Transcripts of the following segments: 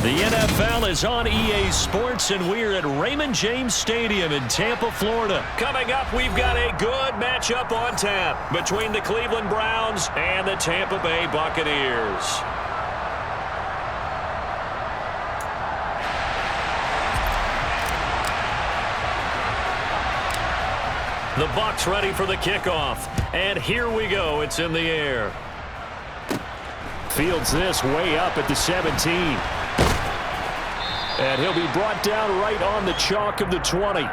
The NFL is on EA Sports, and we're at Raymond James Stadium in Tampa, Florida. Coming up, we've got a good matchup on tap between the Cleveland Browns and the Tampa Bay Buccaneers. The Bucs ready for the kickoff, and here we go. It's in the air. Fields this way up at the 17. And he'll be brought down right on the chalk of the 20.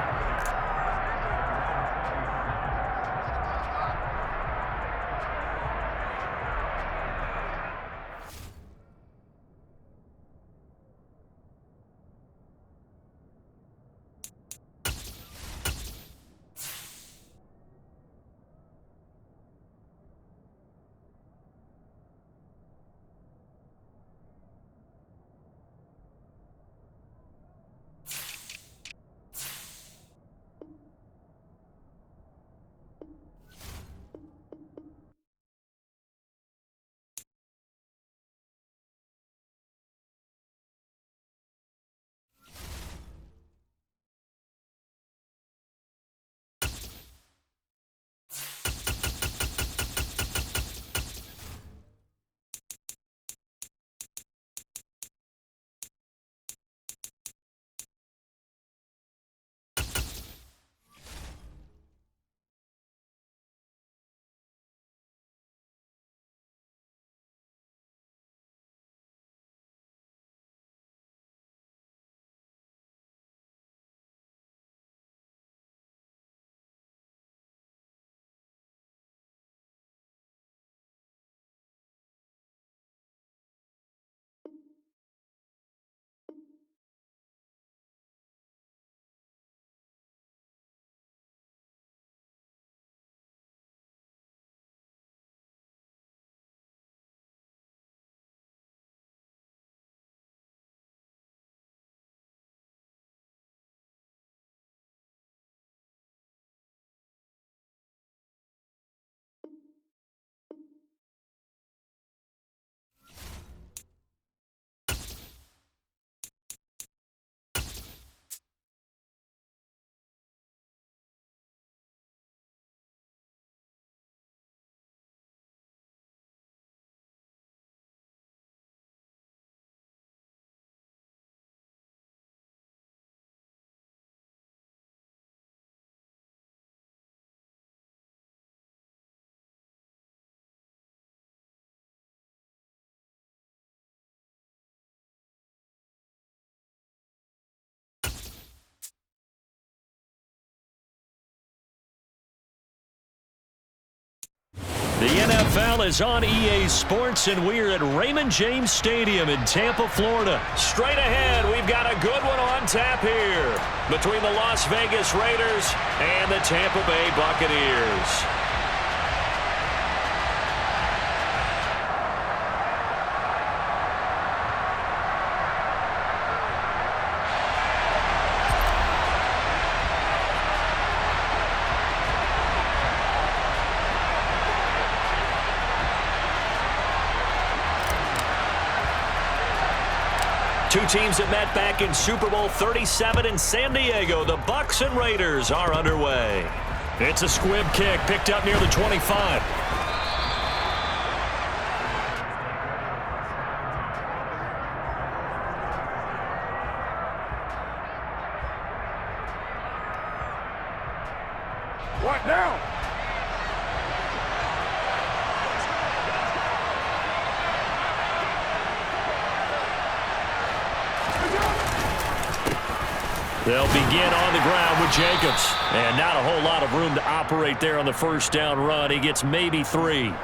The NFL is on EA Sports, and we're at Raymond James Stadium in Tampa, Florida. Straight ahead, we've got a good one on tap here between the Las Vegas Raiders and the Tampa Bay Buccaneers. Two teams that met back in Super Bowl 37 in San Diego. The Bucs and Raiders are underway. It's a squib kick picked up near the 25. What now? They'll begin on the ground with Jacobs. And not a whole lot of room to operate there on the first down run. He gets maybe 3. Well,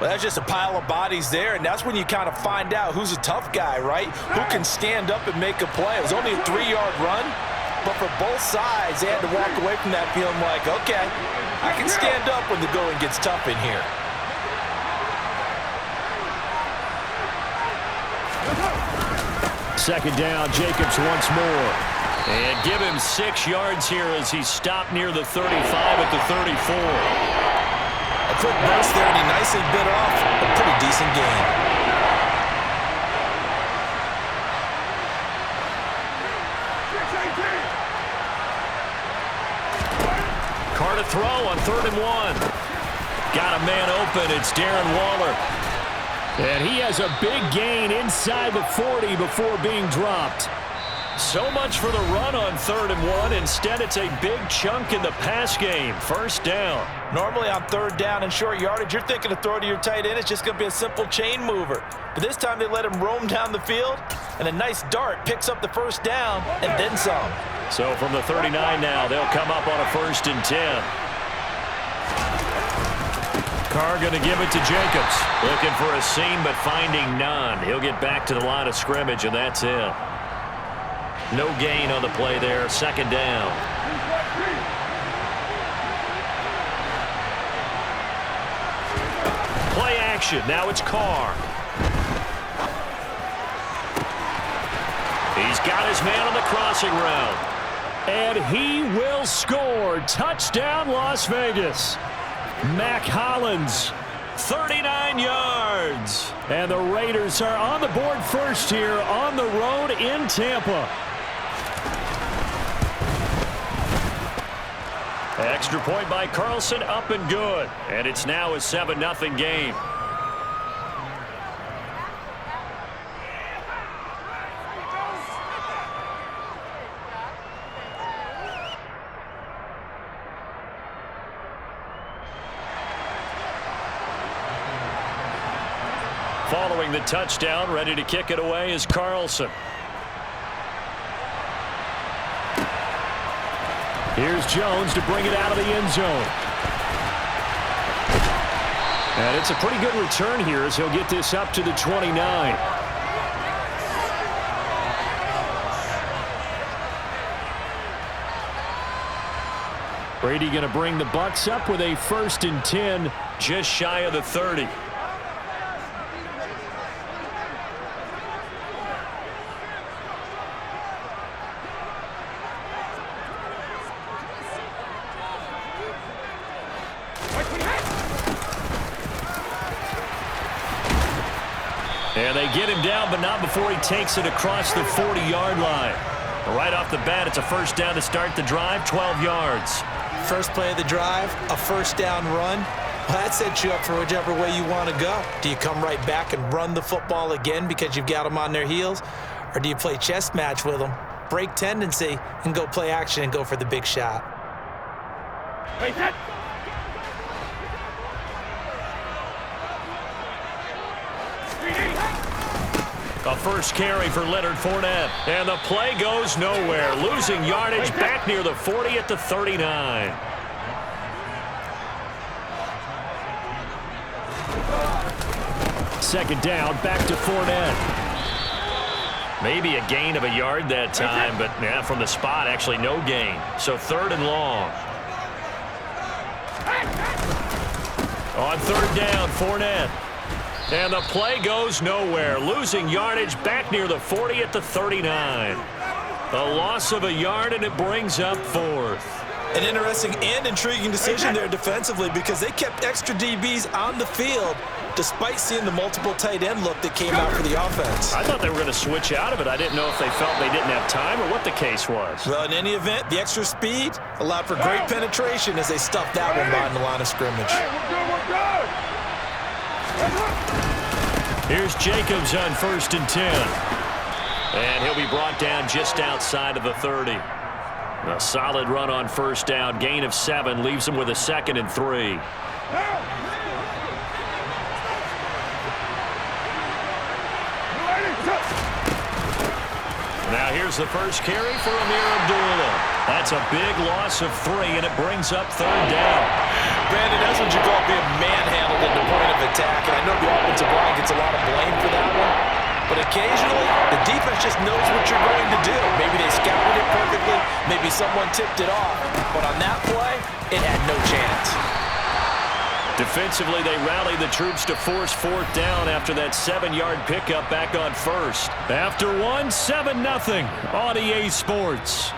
that's just a pile of bodies there, and that's when you kind of find out who's a tough guy, right? Who can stand up and make a play. It was only a 3-yard run, but for both sides, they had to walk away from that feeling like, okay, I can stand up when the going gets tough in here. Second down, Jacobs once more. And give him 6 yards here as he stopped near the 35 at the 34. A quick burst there, and he nicely bit off a pretty decent gain. throw on 3rd and 1. Got a man open. It's Darren Waller. And he has a big gain inside the 40 before being dropped. So much for the run on 3rd and 1. Instead, it's a big chunk in the pass game. 1st down. Normally on 3rd down and short yardage, you're thinking to throw to your tight end. It's just going to be a simple chain mover. But this time they let him roam down the field, and a nice dart picks up the 1st down and then some. So from the 39 now, they'll come up on a 1st and 10. Carr going to give it to Jacobs. Looking for a seam, but finding none. He'll get back to the line of scrimmage, and that's it. No gain on the play there. 2nd down. Play action. Now it's Carr. He's got his man on the crossing route. And he will score. Touchdown, Las Vegas. Mac Hollins, 39 yards. And the Raiders are on the board first here on the road in Tampa. Extra point by Carlson, up and good. And it's now a 7-0 game. Following the touchdown, ready to kick it away is Carlson. Here's Jones to bring it out of the end zone. And it's a pretty good return here as he'll get this up to the 29. Brady going to bring the Bucs up with a 1st and 10, just shy of the 30. And they get him down, but not before he takes it across the 40-yard line. Right off the bat, it's a 1st down to start the drive, 12 yards. First play of the drive, a 1st down run. Well, that sets you up for whichever way you want to go. Do you come right back and run the football again because you've got them on their heels? Or do you play chess match with them, break tendency, and go play action and go for the big shot? Wait, that. A 1st carry for Leonard Fournette. And the play goes nowhere. Losing yardage back near the 40 at the 39. Second down, back to Fournette. Maybe a gain of a yard that time, but yeah, from the spot, actually no gain. So 3rd and long. On 3rd down, Fournette. And the play goes nowhere. Losing yardage back near the 40 at the 39. A loss of a yard, and it brings up 4th. An interesting and intriguing decision there defensively because they kept extra DBs on the field despite seeing the multiple tight end look that came out for the offense. I thought they were going to switch out of it. I didn't know if they felt they didn't have time or what the case was. Well, in any event, the extra speed allowed for great penetration as they stuffed that one behind the line of scrimmage. Here's Jacobs on 1st and 10. And he'll be brought down just outside of the 30. A solid run on 1st down. Gain of 7 leaves him with a 2nd and 3. Now here's the 1st carry for Amir Abdullah. That's a big loss of 3, and it brings up 3rd down. Brandon, that's what you call being manhandled at the point of attack, and I know the offensive line gets a lot of blame for that one, but occasionally the defense just knows what you're going to do. Maybe they scouted it perfectly, maybe someone tipped it off, but on that play, it had no chance. Defensively, they rallied the troops to force 4th down after that 7-yard pickup back on 1st. After 1, 7-0 on EA Sports.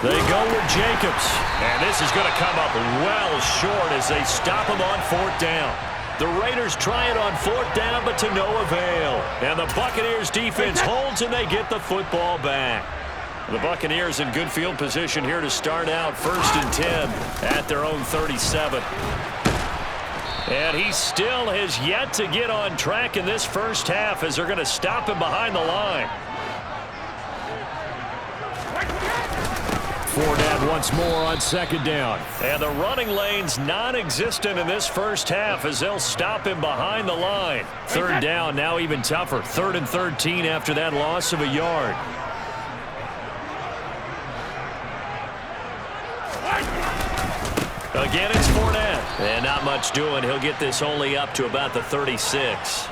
They go with Jacobs. And this is going to come up well short as they stop him on 4th down. The Raiders try it on 4th down, but to no avail. And the Buccaneers defense holds, and they get the football back. The Buccaneers in good field position here to start out 1st and 10 at their own 37. And he still has yet to get on track in this first half as they're going to stop him behind the line. Fournette once more on 2nd down. And the running lane's non-existent in this first half as they'll stop him behind the line. 3rd down, now even tougher. 3rd and 13 after that loss of a yard. Again, it's Fournette. And not much doing. He'll get this only up to about the 36.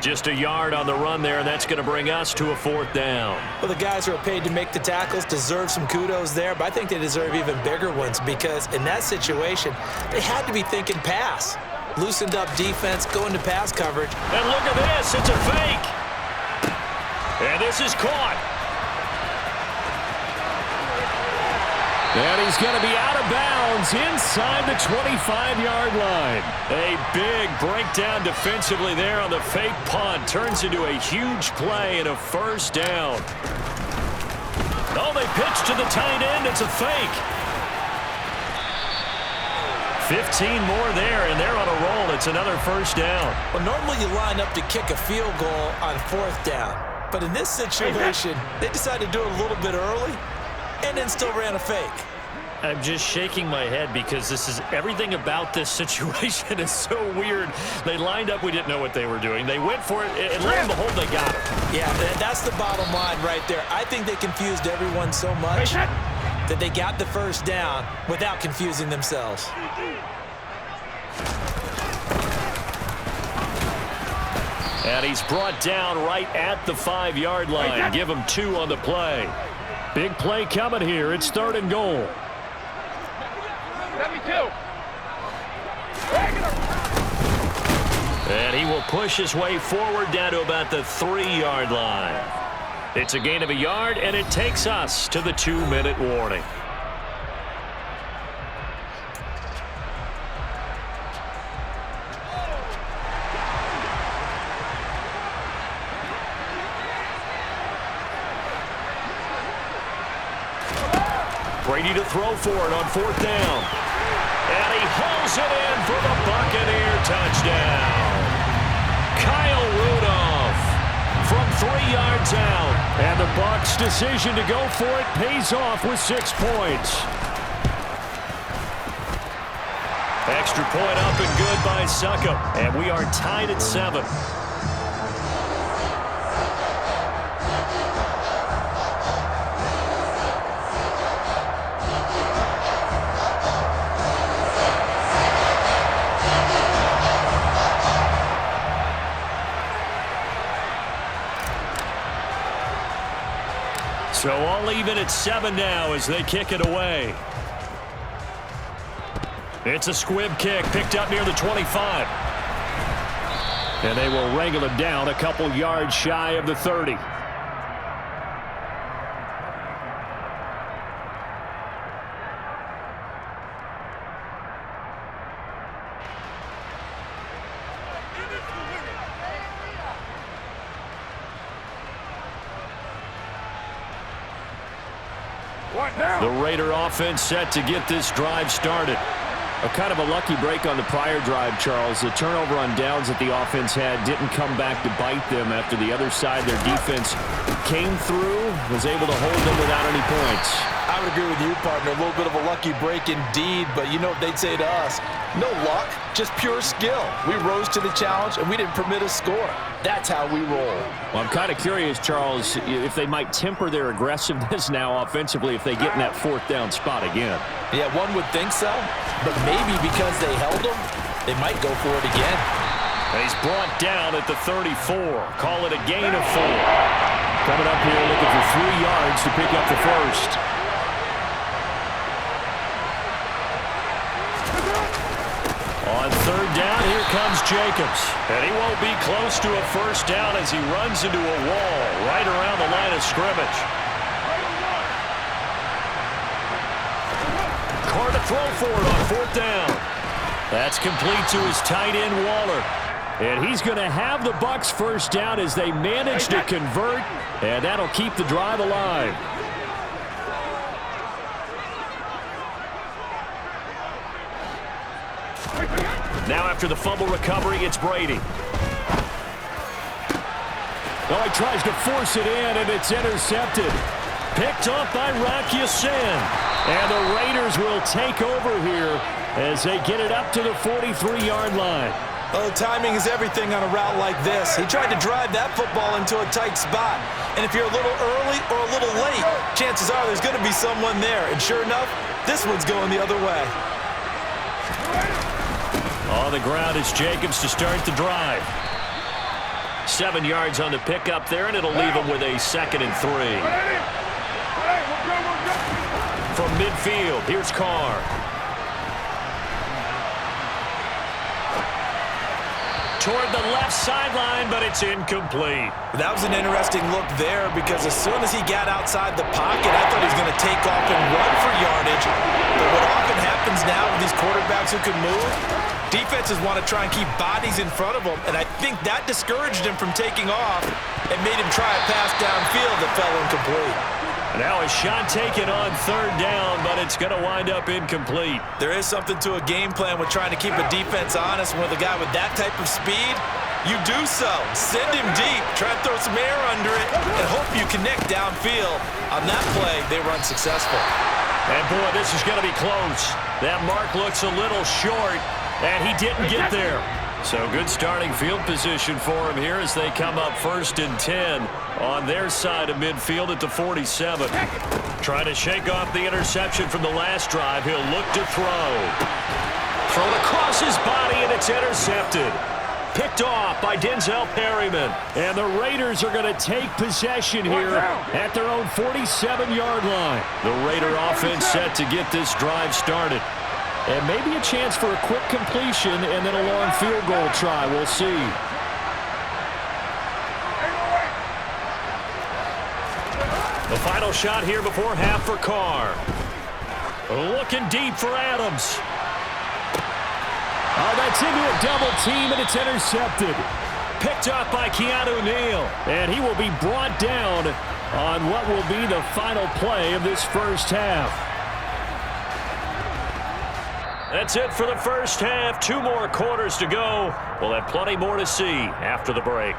Just a yard on the run there, and that's going to bring us to a 4th down. Well, the guys who are paid to make the tackles deserve some kudos there, but I think they deserve even bigger ones because in that situation, they had to be thinking pass. Loosened up defense, going to pass coverage. And look at this. It's a fake. And this is caught. And he's going to be out of bounds inside the 25-yard line. A big breakdown defensively there on the fake punt. Turns into a huge play and a 1st down. Oh, they pitch to the tight end. It's a fake. 15 more there, and they're on a roll. It's another 1st down. Well, normally you line up to kick a field goal on 4th down. But in this situation, they decided to do it a little bit early and then still ran a fake. I'm just shaking my head because everything about this situation is so weird. They lined up. We didn't know what they were doing. They went for it, and lo and behold, they got it. Yeah, that's the bottom line right there. I think they confused everyone so much that they got the 1st down without confusing themselves. And he's brought down right at the 5-yard line. Give him 2 on the play. Big play coming here. It's 3rd and goal. And he will push his way forward down to about the 3-yard line. It's a gain of a yard, and it takes us to the 2-minute warning. Brady to throw for it on 4th down. And he hauls it in for the Buccaneer touchdown. Kyle Rudolph from 3 yards out. And the Bucs' decision to go for it pays off with 6 points. Extra point up and good by Succop. And we are tied at 7. So all even at 7 now as they kick it away. It's a squib kick picked up near the 25. And they will wrangle it down a couple yards shy of the 30. The Raider offense set to get this drive started. A kind of a lucky break on the prior drive, Charles. The turnover on downs that the offense had didn't come back to bite them after the other side. Their defense came through, was able to hold them without any points. I would agree with you, partner. A little bit of a lucky break indeed, but you know what they'd say to us? No luck, just pure skill. We rose to the challenge, and we didn't permit a score. That's how we roll. Well, I'm kind of curious, Charles, if they might temper their aggressiveness now offensively if they get in that 4th down spot again. Yeah, one would think so, but maybe because they held them, they might go for it again. And he's brought down at the 34. Call it a gain of 4. Coming up here looking for 3 yards to pick up the first. On 3rd down, here comes Jacobs. And he won't be close to a first down as he runs into a wall right around the line of scrimmage. throw for it on 4th down. That's complete to his tight end, Waller. And he's going to have the Bucs first down as they manage to convert, and that'll keep the drive alive. Now after the fumble recovery, it's Brady. Oh, he tries to force it in, and it's intercepted. Picked off by Rocky Sin. And the Raiders will take over here as they get it up to the 43-yard line. Oh, timing is everything on a route like this. He tried to drive that football into a tight spot. And if you're a little early or a little late, chances are there's going to be someone there. And sure enough, this one's going the other way. On the ground is Jacobs to start the drive. 7 yards on the pickup there, and it'll leave him with a 2nd and 3. From midfield, here's Carr. Toward the left sideline, but it's incomplete. That was an interesting look there because as soon as he got outside the pocket, I thought he was going to take off and run for yardage. But what often happens now with these quarterbacks who can move, defenses want to try and keep bodies in front of them, and I think that discouraged him from taking off and made him try a pass downfield that fell incomplete. Now a shot taken on 3rd down, but it's going to wind up incomplete. There is something to a game plan with trying to keep a defense honest. With a guy with that type of speed, you do so. Send him deep, try to throw some air under it, and hope you connect downfield. On that play, they run successful. And boy, this is going to be close. That mark looks a little short, and he didn't get there. So good starting field position for him here as they come up 1st and 10 on their side of midfield at the 47. Trying to shake off the interception from the last drive. He'll look to throw. Thrown across his body, and it's intercepted. Picked off by Denzel Perryman. And the Raiders are going to take possession here at their own 47-yard line. The Raider offense set to get this drive started. And maybe a chance for a quick completion and then a long field goal try. We'll see. The final shot here before half for Carr. Looking deep for Adams. Oh, that's into a double team, and it's intercepted. Picked up by Keanu Neal. And he will be brought down on what will be the final play of this first half. That's it for the first half. 2 more quarters to go. We'll have plenty more to see after the break.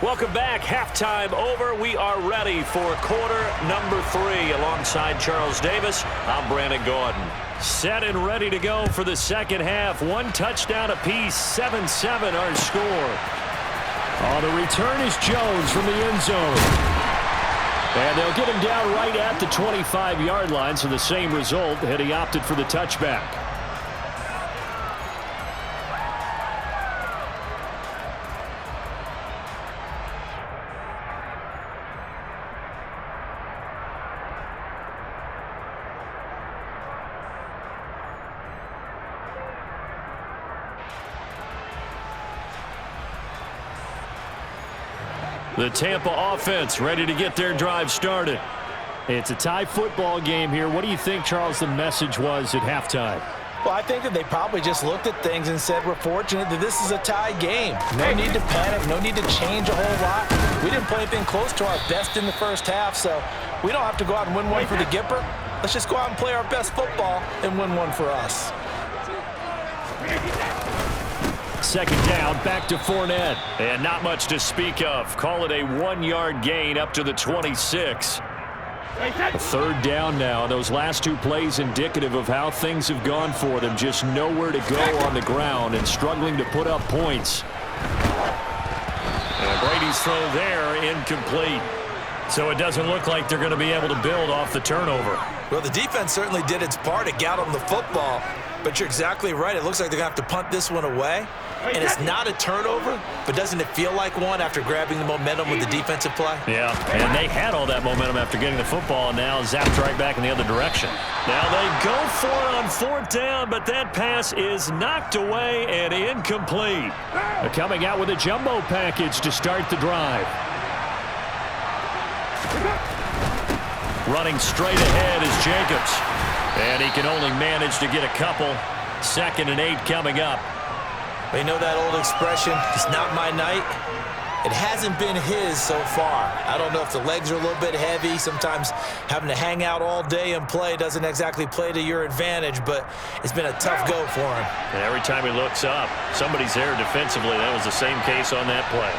Welcome back. Halftime over. We are ready for quarter number 3. Alongside Charles Davis, I'm Brandon Gordon. Set and ready to go for the second half. 1 touchdown apiece. 7-7 our score. Oh, the return is Jones from the end zone. And they'll get him down right at the 25-yard line, so the same result had he opted for the touchback. The Tampa offense ready to get their drive started. It's a tie football game here. What do you think, Charles, the message was at halftime? Well, I think that they probably just looked at things and said, we're fortunate that this is a tie game. No need to panic, no need to change a whole lot. We didn't play anything close to our best in the first half, so we don't have to go out and win one for the Gipper. Let's just go out and play our best football and win one for us. Second down, back to Fournette. And not much to speak of. Call it a 1-yard gain up to the 26. Third down now. Those last 2 plays indicative of how things have gone for them. Just nowhere to go on the ground and struggling to put up points. And Brady's throw there, incomplete. So it doesn't look like they're going to be able to build off the turnover. Well, the defense certainly did its part to get them the football. But you're exactly right. It looks like they're going to have to punt this one away. and it's not a turnover, but doesn't it feel like one after grabbing the momentum with the defensive play? Yeah, and they had all that momentum after getting the football, and now zapped right back in the other direction. Now they go for it on 4th down, but that pass is knocked away and incomplete. They're coming out with a jumbo package to start the drive. Running straight ahead is Jacobs. And he can only manage to get a couple. 2nd and 8 coming up. You know that old expression, it's not my night? It hasn't been his so far. I don't know if the legs are a little bit heavy. Sometimes having to hang out all day and play doesn't exactly play to your advantage, but it's been a tough go for him. And every time he looks up, somebody's there defensively. That was the same case on that play.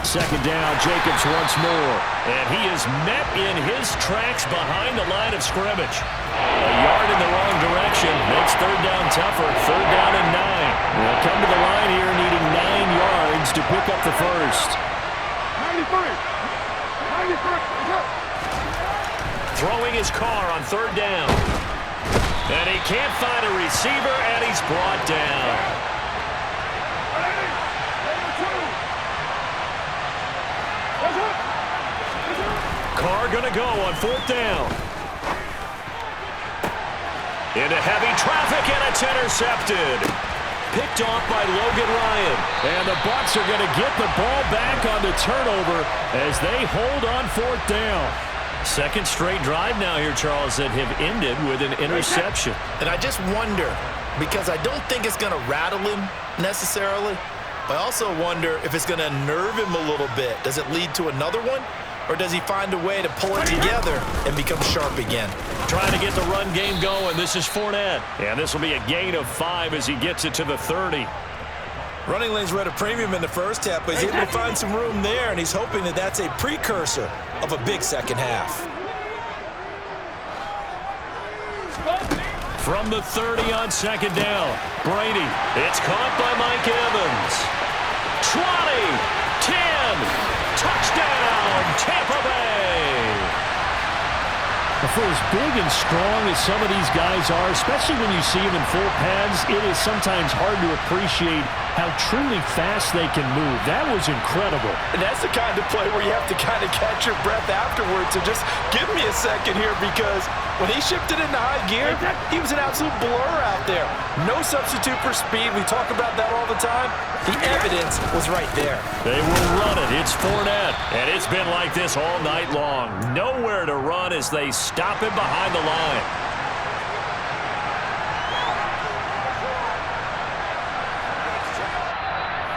Second down, Jacobs once more. And he is met in his tracks behind the line of scrimmage. A yard in the wrong direction makes 3rd down tougher. 3rd down and 9. They'll come to the line here needing 9 yards to pick up the first. 93. Throwing his car on 3rd down. And he can't find a receiver, and he's brought down. Carr going to go on 4th down. Into heavy traffic, and it's intercepted. Picked off by Logan Ryan. And the Bucs are going to get the ball back on the turnover as they hold on 4th down. 2nd straight drive now here, Charles, that have ended with an interception. And I just wonder, because I don't think it's going to rattle him necessarily, but I also wonder if it's going to nerve him a little bit. Does it lead to another one? Or does he find a way to pull it together and become sharp again? Trying to get the run game going. This is Fournette. And this will be a gain of 5 as he gets it to the 30. Running lanes were at a premium in the first half, but he's able to find some room there, and he's hoping that that's a precursor of a big second half. From the 30 on 2nd down. Brady. It's caught by Mike Evans. 20, 10. Touchdown, Tampa Bay! For as big and strong as some of these guys are, especially when you see them in full pads, it is sometimes hard to appreciate how truly fast they can move. That was incredible. And that's the kind of play where you have to kind of catch your breath afterwards. So just give me a second here, because when he shifted into high gear, he was an absolute blur out there. No substitute for speed. We talk about that all the time. The evidence was right there. They will run it. It's Fournette. And it's been like this all night long. Nowhere to run as they stop him behind the line.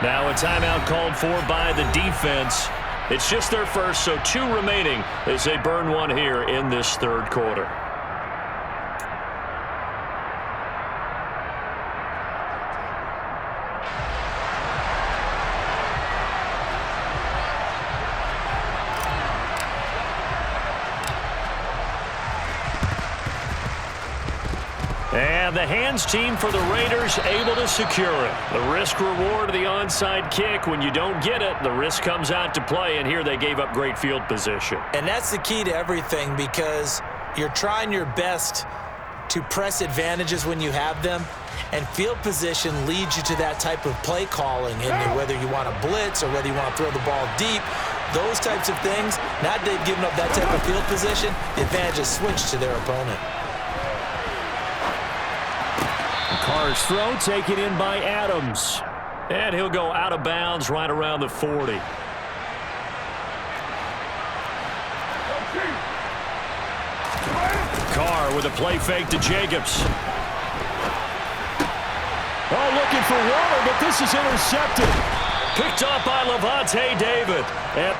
Now a timeout called for by the defense. It's just their first, so 2 remaining as they burn one here in this 3rd quarter. And the hands team for the Raiders able to secure it. The risk reward of the onside kick. When you don't get it, the risk comes out to play, and here they gave up great field position. And that's the key to everything, because you're trying your best to press advantages when you have them, and field position leads you to that type of play calling, and whether you want to blitz or whether you want to throw the ball deep, those types of things. Now that they've given up that type of field position, the advantage is switched to their opponent. Carr's throw taken in by Adams. And he'll go out of bounds right around the 40. Carr with a play fake to Jacobs. Oh, looking for water, but this is intercepted. Picked up by Levante David. And